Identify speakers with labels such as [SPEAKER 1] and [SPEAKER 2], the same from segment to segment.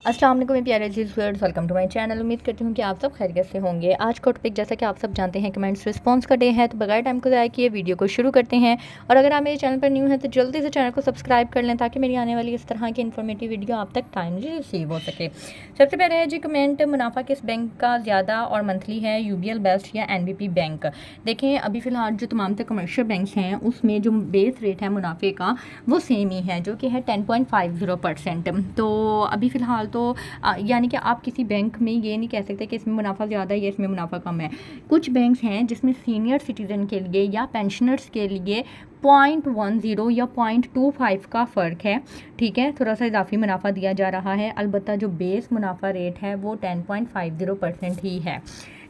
[SPEAKER 1] अस्सलाम वालेकुम प्यारे अजीज़ viewers, welcome to my channel. उम्मीद करती हूँ कि आप सब खैरियत से होंगे। आज का टॉपिक जैसा कि आप सब जानते हैं कमेंट्स रिस्पांस का डे है, तो बगैर टाइम को ज़ाया किए वीडियो को शुरू करते हैं। और अगर आप मेरे चैनल पर न्यू हैं तो जल्दी से चैनल को सब्सक्राइब कर लें ताकि मेरी आने वाली इस तरह की इन्फॉर्मेटिव वीडियो आप तक टाइमली रिसीव हो सके। सबसे पहले है जी कमेंट, मुनाफा किस बैंक का ज़्यादा और मंथली है, UBL बेस्ट या NBP बैंक। देखें अभी फ़िलहाल जो तमाम तर कमर्शियल बैंक्स हैं उसमें जो बेस रेट है मुनाफे का वो सेम ही है, जो कि है 10.50%। तो अभी फ़िलहाल तो यानी कि आप किसी बैंक में ये नहीं कह सकते कि इसमें मुनाफा ज़्यादा है या इसमें मुनाफा कम है। कुछ बैंक्स हैं जिसमें सीनियर सिटीज़न के लिए या पेंशनर्स के लिए 0.10 या 0.25 का फ़र्क है, ठीक है, थोड़ा सा इजाफी मुनाफा दिया जा रहा है। अलबत्ता जो बेस मुनाफा रेट है वो 10.50% ही है।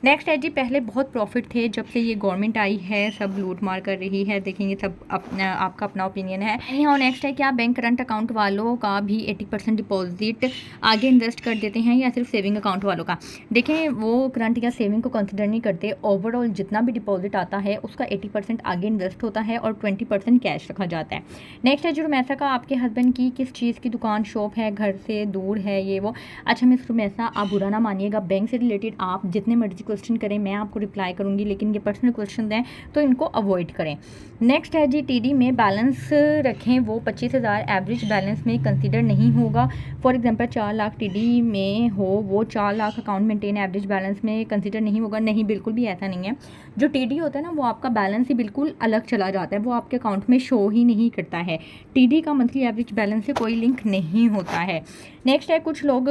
[SPEAKER 1] नेक्स्ट है जी, पहले बहुत प्रॉफिट थे, जब से ये गवर्नमेंट आई है सब लूट मार कर रही है। देखेंगे सब अपना आपका अपना ओपिनियन है। यहाँ नेक्स्ट है, क्या बैंक करंट अकाउंट वालों का भी 80% डिपॉजिट आगे इन्वेस्ट कर देते हैं या सिर्फ सेविंग अकाउंट वालों का। देखें वो करंट या सेविंग को कंसिडर नहीं करते, ओवरऑल जितना भी डिपॉजिट आता है उसका 80% आगे इन्वेस्ट होता है और 20% कैश रखा जाता है। नेक्स्ट है जो रुमैसा का, आपके हस्बैंड की किस चीज़ की दुकान शॉप है, घर से दूर है, ये वो। अच्छा मिस रुमैसा, आप बुरा ना मानिएगा, बैंक से रिलेटेड आप जितने मर्जी क्वेश्चन करें मैं आपको रिप्लाई करूंगी, लेकिन ये पर्सनल क्वेश्चन हैं तो इनको अवॉइड करें। नेक्स्ट है जी, TD में बैलेंस रखें वो 25,000 एवरेज बैलेंस में कंसीडर नहीं होगा। फॉर एग्जांपल 4 लाख TD में हो, वो 4 lakh account maintain average balance में कंसीडर नहीं होगा। नहीं, बिल्कुल भी ऐसा नहीं है। जो TD होता है ना वो आपका बैलेंस ही बिल्कुल अलग चला जाता है, वो आपके अकाउंट में शो ही नहीं करता है। TD का मंथली एवरेज बैलेंस से कोई लिंक नहीं होता है। नेक्स्ट है, कुछ लोग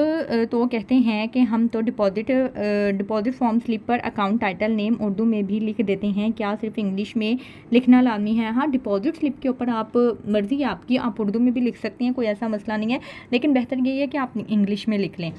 [SPEAKER 1] तो कहते हैं कि हम तो डिपॉजिट फॉर्म स्लिप पर अकाउंट टाइटल नेम उर्दू में भी लिख देते हैं, क्या सिर्फ इंग्लिश में लिखना लाजमी है। हाँ, डिपॉजिट स्लिप के ऊपर आप मर्ज़ी आपकी, आप उर्दू में भी लिख सकती हैं, कोई ऐसा मसला नहीं है, लेकिन बेहतर यही है कि आप इंग्लिश में लिख लें।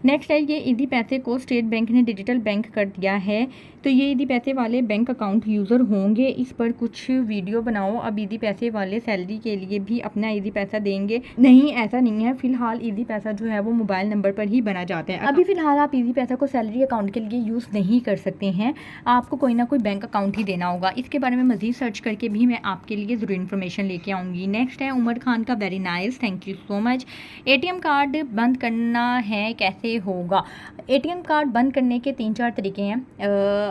[SPEAKER 1] नेक्स्ट है, ये ईदी पैसे को स्टेट बैंक ने डिजिटल बैंक कर दिया है, तो ये ईदी पैसे वाले बैंक अकाउंट यूज़र होंगे, इस पर कुछ वीडियो बनाओ। अब ईदी पैसे वाले सैलरी के लिए भी अपना ईदी पैसा देंगे? नहीं, ऐसा नहीं है। फिलहाल ईदी पैसा जो है वो मोबाइल नंबर पर ही बना जाता है। अभी फ़िलहाल आप ईदी पैसा को सैलरी अकाउंट के लिए यूज़ नहीं कर सकते हैं, आपको कोई ना कोई बैंक अकाउंट ही देना होगा। इसके बारे में मज़ीद सर्च करके भी मैं आपके लिए ज़रूर इन्फॉर्मेशन लेके आऊँगी। नेक्स्ट है उमर खान का, very nice, thank you so much. ATM card बंद करना है, कैसे होगा? ATM कार्ड बंद करने के 3-4 तरीके हैं।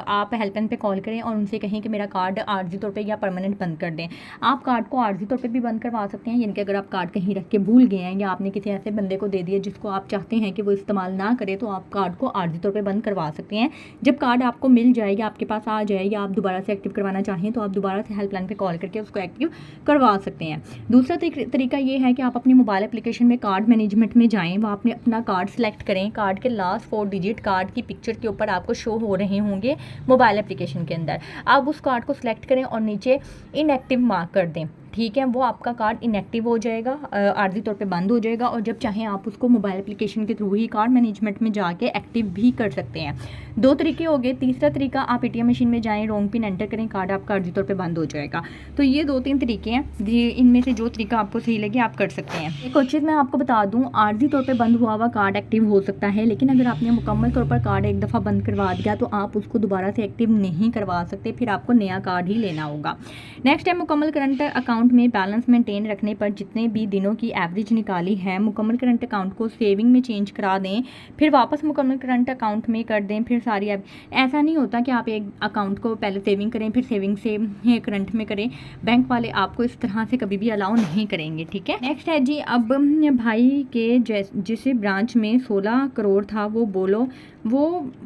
[SPEAKER 1] आप हेल्पलाइन पे कॉल करें और उनसे कहें कि मेरा कार्ड आर्जी तौर पे या परमानेंट बंद कर दें। आप कार्ड को आर्जी तौर पे भी बंद करवा सकते हैं, यानी कि अगर आप कार्ड कहीं रख के भूल गए हैं या आपने किसी ऐसे बंदे को दे दिया जिसको आप चाहते हैं कि वो इस्तेमाल ना करे, तो आप कार्ड को आर्जी तौर पे बंद करवा सकते हैं। जब कार्ड आपको मिल जाए या आपके पास आ जाए या आप दोबारा से एक्टिव करवाना चाहें तो आप दोबारा से हेल्पलाइन पे कॉल करके उसको एक्टिव करवा सकते हैं। दूसरा तरीका ये है कि आप अपनी मोबाइल एप्लीकेशन में कार्ड मैनेजमेंट में जाएँ, वहाँ अपने अपना कार्ड सेलेक्ट करें। कार्ड के लास्ट 4 डिजिट कार्ड की पिक्चर के ऊपर आपको शो हो रहे होंगे मोबाइल एप्लीकेशन के अंदर। आप उस कार्ड को सिलेक्ट करें और नीचे इनएक्टिव मार्क कर दें, ठीक है, वो आपका कार्ड इनएक्टिव हो जाएगा, आर्जी तौर पे बंद हो जाएगा, और जब चाहें आप उसको मोबाइल एप्लीकेशन के थ्रू ही कार्ड मैनेजमेंट में जाके एक्टिव भी कर सकते हैं। 2 तरीके हो गए। तीसरा तरीका, आप ATM मशीन में जाएं, रॉन्ग पिन एंटर करें, कार्ड आपका आर्जी तौर पे बंद हो जाएगा। तो ये 2-3 तरीके हैं, इनमें से जो तरीका आपको सही लगे आप कर सकते हैं। एक और चीज़ मैं आपको बता दूँ, आर्जी तौर पर बंद हुआ हुआ कार्ड एक्टिव हो सकता है, लेकिन अगर आपने मुकम्मल तौर पर कार्ड एक दफ़ा बंद करवा दिया तो आप उसको दोबारा से एक्टिव नहीं करवा सकते, फिर आपको नया कार्ड ही लेना होगा। नेक्स्ट है, मुकम्मल करंट अकाउंट में बैलेंस मेंटेन रखने पर जितने भी दिनों की एवरेज निकाली है, मुकम्मल करंट अकाउंट को सेविंग में चेंज करा दें, फिर वापस मुकम्मल करंट अकाउंट में कर दें, फिर सारी ऐसा नहीं होता कि आप एक अकाउंट को पहले सेविंग करें फिर सेविंग से करंट में करें। बैंक वाले आपको इस तरह से कभी भी अलाउ नहीं करेंगे, ठीक है। नेक्स्ट है जी, अब भाई के जिस ब्रांच में 16 करोड़ था वो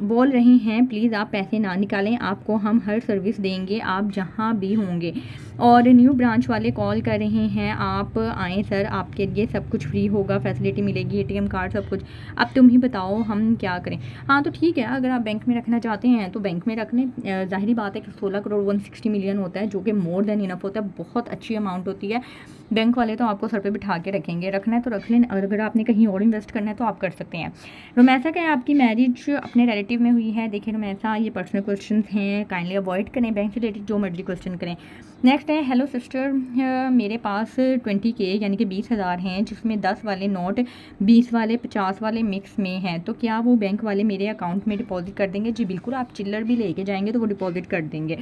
[SPEAKER 1] बोल रही हैं प्लीज़ आप पैसे ना निकालें, आपको हम हर सर्विस देंगे आप जहां भी होंगे। और न्यू ब्रांच वाले कॉल कर रहे हैं, आप आएँ सर, आपके लिए सब कुछ फ्री होगा, फैसिलिटी मिलेगी, ATM कार्ड सब कुछ। अब तुम ही बताओ हम क्या करें। हाँ तो ठीक है, अगर आप बैंक में रखना चाहते हैं तो बैंक में रख लें। ज़ाहिरी बात है कि 16 करोड़ 160 मिलियन होता है, जो कि मोर देन इनफ होता है, बहुत अच्छी अमाउंट होती है। बैंक वाले तो आपको सर पे बिठा के रखेंगे, रखना है तो रख लें, और अगर आपने कहीं और इन्वेस्ट करना है तो आप कर सकते हैं। रुमैसा का, आपकी मैरिज अपने रिलेटिव में हुई है? देखिए रुमैसा, ये पर्सनल क्वेश्चन हैं, काइंडली अवॉइड करें, बैंक से रिलेटेड जो मर्जी क्वेश्चन करें। नेक्स्ट है, हेलो सिस्टर, मेरे पास 20K यानी कि 20,000 हैं, जिसमें 10 वाले नोट 20 वाले 50 वाले मिक्स में हैं, तो क्या वो बैंक वाले मेरे अकाउंट में डिपॉजिट कर देंगे? जी बिल्कुल, आप चिल्लर भी लेके जाएंगे तो वो डिपॉजिट कर देंगे।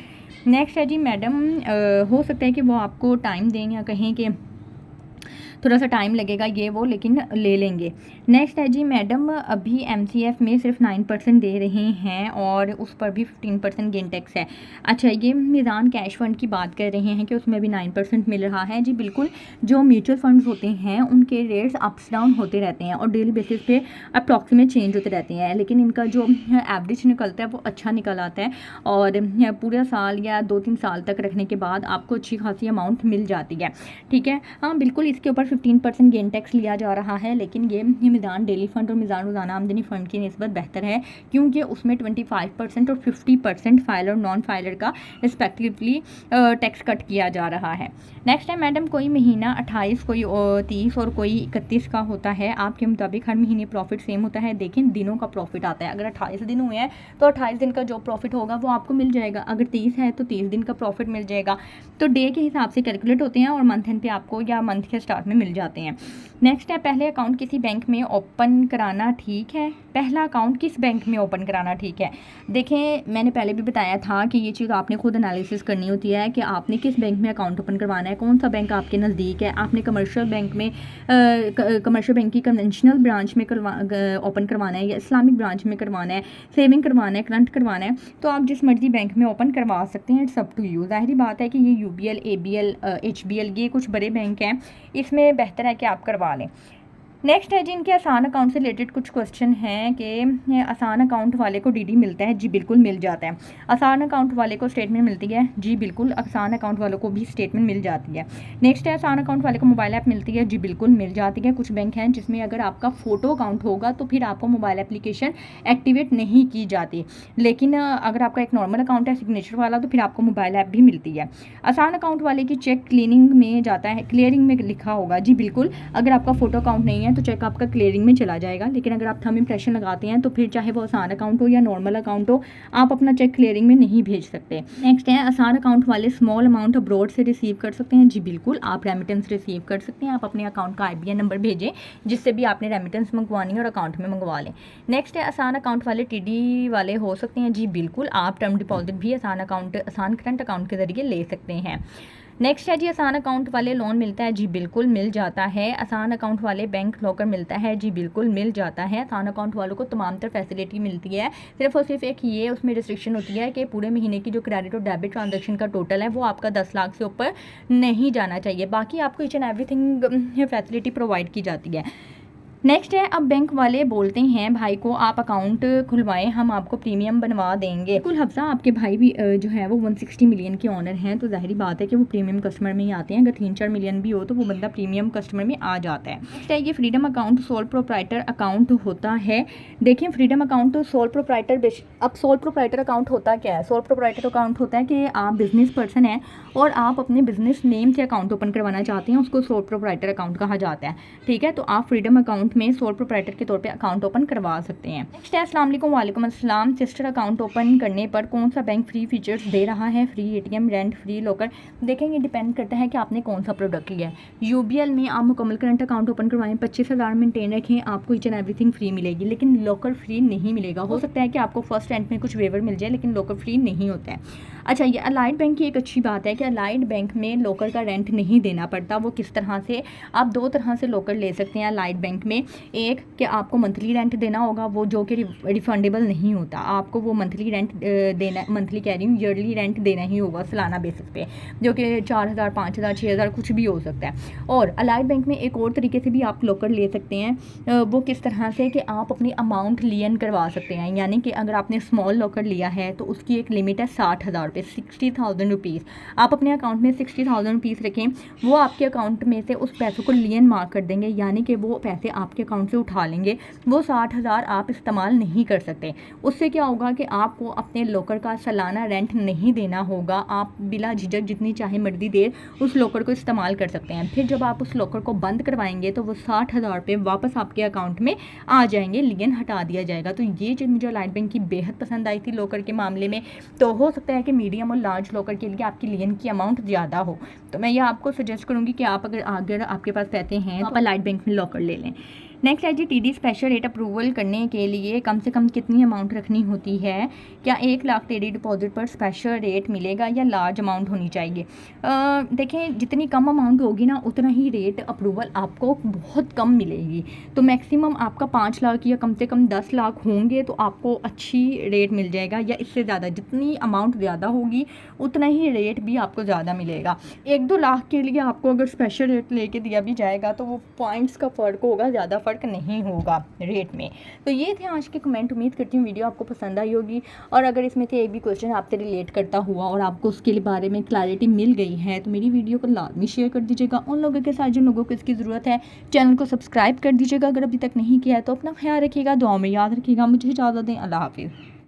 [SPEAKER 1] नेक्स्ट है जी मैडम, हो सकता है कि वो आपको टाइम दें या कहें कि थोड़ा सा टाइम लगेगा ये वो, लेकिन ले लेंगे। नेक्स्ट है जी मैडम, अभी MCF में सिर्फ 9% दे रहे हैं और उस पर भी 15% गेन टैक्स है। अच्छा, ये मीज़ान कैश फंड की बात कर रहे हैं कि उसमें भी 9% मिल रहा है। जी बिल्कुल, जो म्यूचुअल फंड्स होते हैं उनके रेट्स अप्स डाउन होते रहते हैं और डेली बेसिस पे अप्रॉक्सीमेट चेंज होते रहते हैं, लेकिन इनका जो एवरेज निकलता है वो अच्छा निकल आता है और पूरा साल या 2-3 साल तक रखने के बाद आपको अच्छी खासी अमाउंट मिल जाती है। ठीक है, हाँ बिल्कुल, इसके ऊपर 15% गेन टैक्स लिया जा रहा है, लेकिन ये मीज़ान डेली फंड और मीज़ान रोज़ाना आमदनी फ़ंड की निस्बत बेहतर है, क्योंकि उसमें 25% और 50% फाइलर और नॉन फाइलर का रिस्पेक्टिवली टैक्स कट किया जा रहा है। नेक्स्ट है मैडम, कोई महीना 28, कोई 30 और कोई 31 का होता है, आपके मुताबिक हर महीने प्रॉफिट सेम होता है? देखें, दिनों का प्रॉफिट आता है। अगर 28 दिन हुए हैं तो 28 दिन का जो प्रॉफिट होगा वो आपको मिल जाएगा। अगर 30 है तो 30 दिन का प्रॉफिट मिल जाएगा। तो डे के हिसाब से कैलकुलेट होते हैं और मंथ एंड पे आपको या मंथ के स्टार्ट में मिल जाते हैं। नेक्स्ट है, पहले अकाउंट किसी बैंक में ओपन कराना ठीक है? पहला अकाउंट किस बैंक में ओपन कराना ठीक है? देखें, मैंने पहले भी बताया था कि ये चीज़ आपने खुद एनालिसिस करनी होती है कि आपने किस बैंक में अकाउंट ओपन करवाना है, कौन सा बैंक आपके नज़दीक है। आपने कमर्शियल बैंक में कमर्शियल बैंक की कन्वेंशनल ब्रांच में ओपन करवाना है या इस्लामिक ब्रांच में करवाना है, सेविंग करवाना है, करंट करवाना है, तो आप जिस मर्जी बैंक में ओपन करवा सकते हैं। It's up to you. जाहिर बात है कि ये UBL, ABL, HBL ये कुछ बड़े बैंक हैं, इसमें बेहतर है कि आप करवा लें। नेक्स्ट है जी, इनके आसान अकाउंट से रिलेटेड कुछ क्वेश्चन हैं कि आसान अकाउंट वाले को DD मिलता है? जी बिल्कुल मिल जाता है। आसान अकाउंट वाले को स्टेटमेंट मिलती है? जी बिल्कुल, आसान अकाउंट वालों को भी स्टेटमेंट मिल जाती है। नेक्स्ट है, आसान अकाउंट वाले को मोबाइल ऐप मिलती है? जी बिल्कुल मिल जाती है। कुछ बैंक हैं जिसमें अगर आपका फ़ोटो अकाउंट होगा तो फिर आपको मोबाइल एप्लीकेशन एक्टिवेट नहीं की जाती, लेकिन अगर आपका एक नॉर्मल अकाउंट है सिग्नेचर वाला तो फिर आपको मोबाइल ऐप भी मिलती है। आसान अकाउंट वाले की चेक क्लीनिंग में जाता है? क्लियरिंग में लिखा होगा? जी बिल्कुल, अगर आपका फ़ोटो अकाउंट नहीं है तो चेक आपका क्लियरिंग में चला जाएगा, लेकिन अगर आप थंब इंप्रेशन लगाते हैं तो फिर चाहे वो आसान अकाउंट हो या नॉर्मल अकाउंट हो, आप अपना चेक क्लियरिंग में नहीं भेज सकते। नेक्स्ट है, आसान अकाउंट वाले स्मॉल अमाउंट अब्रॉड से रिसीव कर सकते हैं? जी बिल्कुल, आप रेमिटेंस रिसीव कर सकते हैं। आप अपने अकाउंट का IBN नंबर भेजें जिससे भी आपने रेमिटेंस मंगवानी है और अकाउंट में मंगवा लें। नेक्स्ट है, आसान अकाउंट वाले TD वाले हो सकते हैं? जी बिल्कुल, आप टर्म डिपॉजिट भी आसान करंट अकाउंट के जरिए ले सकते हैं। नेक्स्ट है जी, आसान अकाउंट वाले लोन मिलता है? जी बिल्कुल मिल जाता है। आसान अकाउंट वाले बैंक लॉकर मिलता है? जी बिल्कुल मिल जाता है। आसान अकाउंट वालों को तमाम तर फैसिलिटी मिलती है, सिर्फ और सिर्फ एक ये उसमें रिस्ट्रिक्शन होती है कि पूरे महीने की जो क्रेडिट और डेबिट ट्रांजैक्शन का टोटल है वो आपका 10 लाख से ऊपर नहीं जाना चाहिए। बाकी आपको each and everything facility provide की जाती है। नेक्स्ट है, अब बैंक वाले बोलते हैं भाई को आप अकाउंट खुलवाएं, हम आपको प्रीमियम बनवा देंगे। बिल्कुल हफ्सा, आपके भाई भी जो है वो 160 मिलियन के ऑनर हैं, तो जाहिर बात है कि वो प्रीमियम कस्टमर में ही आते हैं। अगर 3-4 मिलियन भी हो तो वो बंदा प्रीमियम कस्टमर में आ जाता है। नेक्स्ट है, ये freedom account sole proprietor account होता है? देखिए, फ्रीडम अकाउंट तो सोल प्रोप्राइटर, अब सोल प्रोप्राइटर अकाउंट होता क्या है? सोल प्रोप्राइटर अकाउंट होता है कि आप बिजनेस पर्सन हैं और आप अपने बिजनेस नेम से अकाउंट ओपन करवाना चाहते हैं, उसको सोल प्रोप्राइटर अकाउंट कहा जाता है। ठीक है, तो आप फ्रीडम अकाउंट में सोल प्रोप्राइटर के तौर पे अकाउंट ओपन करवा सकते हैं। नेक्स्ट है, अस्सलाम वालेकुम। वालेकुम अस्सलाम। सिस्टर अकाउंट ओपन करने पर कौन सा बैंक फ्री फीचर्स दे रहा है? Free ATM, rent free locker? देखेंगे, डिपेंड करता है कि आपने कौन सा प्रोडक्ट लिया है। UBL में आप मुकम्मल करंट अकाउंट ओपन करवाएं, 25,000 मेंटेन रखें, आपको ईच एंड एवरीथिंग फ्री मिलेगी, लेकिन लॉकर फ्री नहीं मिलेगा। हो सकता है कि आपको फर्स्ट रेंट में कुछ वेवर मिल जाए, लेकिन लॉकर फ्री नहीं होता है। अच्छा, ये अलाइड बैंक की एक अच्छी बात है कि अलाइड बैंक में लॉकर का रेंट नहीं देना पड़ता। वो किस तरह से, आप 2 तरह से लॉकर ले सकते हैं अलाइड बैंक में। एक कि आपको मंथली रेंट देना होगा, वो जो कि रिफंडेबल नहीं होता, आपको वो मंथली रेंट देना, मंथली कह रही हूँ, ईयरली रेंट देना ही होगा सालाना बेसिस पे, जो कि 4,000, 5,000, 6,000 कुछ भी हो सकता है। और अलाइड बैंक में एक और तरीके से भी आप लॉकर ले सकते हैं। वो किस तरह से कि आप अपनी अमाउंट लियन करवा सकते हैं, यानी कि अगर आपने स्मॉल लॉकर लिया है तो उसकी एक लिमिट है 60,000 रुपये, 60,000 रुपीज़। आप अपने अकाउंट में 60,000 रुपीज़ रखें, वो आपके अकाउंट में से उस पैसों को लियन मार्क कर देंगे, यानी कि वो पैसे आपके अकाउंट से उठा लेंगे। वो 60,000 आप इस्तेमाल नहीं कर सकते। उससे क्या होगा कि आपको अपने लॉकर का सालाना रेंट नहीं देना होगा। आप बिला झिझक जितनी चाहे मर्जी देर उस लॉकर को इस्तेमाल कर सकते हैं। फिर जब आप उस लॉकर को बंद करवाएंगे तो वो 60,000 रुपये वापस आपके अकाउंट में आ जाएंगे, लियन हटा दिया जाएगा। तो ये चीज़ मुझे अलाइड बैंक की बेहद पसंद आई थी लॉकर के मामले में। तो हो सकता है कि मीडियम और लार्ज लॉकर के लिए आपकी लियन की अमाउंट ज़्यादा हो, तो मैं ये आपको सजेस्ट करूँगी कि आप अगर आपके पास पैसे हैं तो आप अलाइड बैंक में लॉकर ले लें। नेक्स्ट है जी टीडी स्पेशल रेट अप्रूवल करने के लिए कम से कम कितनी अमाउंट रखनी होती है? क्या 1 लाख टीडी डिपॉजिट पर स्पेशल रेट मिलेगा या लार्ज अमाउंट होनी चाहिए? देखें, जितनी कम अमाउंट होगी ना उतना ही रेट अप्रूवल आपको बहुत कम मिलेगी। तो मैक्सिमम आपका 5 लाख या कम से कम 10 लाख होंगे तो आपको अच्छी रेट मिल जाएगा, या इससे ज़्यादा जितनी अमाउंट ज़्यादा होगी उतना ही रेट भी आपको ज़्यादा मिलेगा। 1-2 लाख के लिए आपको अगर स्पेशल रेट लेके दिया भी जाएगा तो वो पॉइंट्स का फ़र्क होगा, ज़्यादा फ़र्क नहीं होगा रेट में। तो ये थे आज के कमेंट। उम्मीद करती हूँ वीडियो आपको पसंद आई होगी, और अगर इसमें से एक भी क्वेश्चन आपसे रिलेट करता हुआ और आपको उसके बारे में क्लैरिटी मिल गई है तो मेरी वीडियो को लाजमी शेयर कर दीजिएगा उन लोगों के साथ जिन लोगों को इसकी ज़रूरत है। चैनल को सब्सक्राइब कर दीजिएगा अगर अभी तक नहीं किया है। तो अपना ख्याल रखिएगा, दुआ में याद रखिएगा। मुझे इजाज़त दें, अल्लाह हाफिज़।